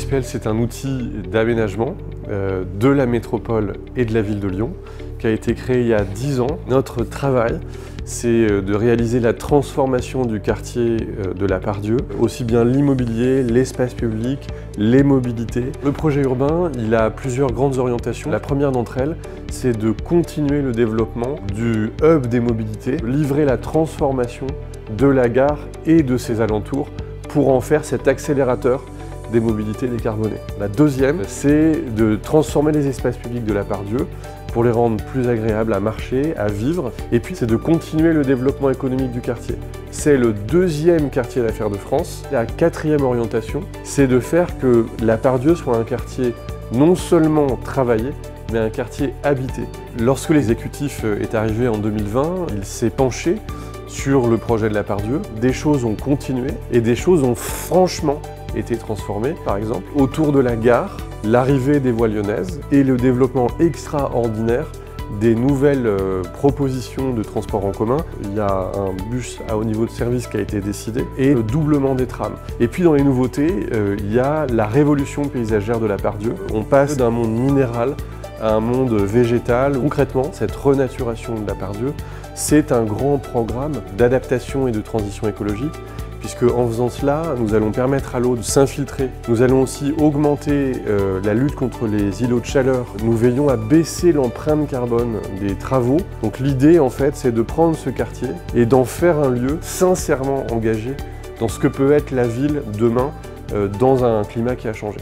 SPL, c'est un outil d'aménagement de la métropole et de la ville de Lyon qui a été créé il y a 10 ans. Notre travail, c'est de réaliser la transformation du quartier de la Part-Dieu, aussi bien l'immobilier, l'espace public, les mobilités. Le projet urbain, il a plusieurs grandes orientations. La première d'entre elles, c'est de continuer le développement du hub des mobilités, livrer la transformation de la gare et de ses alentours pour en faire cet accélérateur des mobilités décarbonées. La deuxième, c'est de transformer les espaces publics de la Part-Dieu pour les rendre plus agréables à marcher, à vivre. Et puis, c'est de continuer le développement économique du quartier. C'est le deuxième quartier d'affaires de France. La quatrième orientation, c'est de faire que la Part-Dieu soit un quartier non seulement travaillé, mais un quartier habité. Lorsque l'exécutif est arrivé en 2020, il s'est penché sur le projet de la Part-Dieu. Des choses ont continué et des choses ont franchement été transformées. Par exemple, autour de la gare, l'arrivée des voies lyonnaises et le développement extraordinaire des nouvelles propositions de transport en commun. Il y a un bus à haut niveau de service qui a été décidé et le doublement des trams. Et puis dans les nouveautés, il y a la révolution paysagère de la Part-Dieu. On passe d'un monde minéral à un monde végétal. Concrètement, cette renaturation de la Part-Dieu, c'est un grand programme d'adaptation et de transition écologique, puisque en faisant cela, nous allons permettre à l'eau de s'infiltrer. Nous allons aussi augmenter la lutte contre les îlots de chaleur. Nous veillons à baisser l'empreinte carbone des travaux. Donc l'idée, en fait, c'est de prendre ce quartier et d'en faire un lieu sincèrement engagé dans ce que peut être la ville demain dans un climat qui a changé.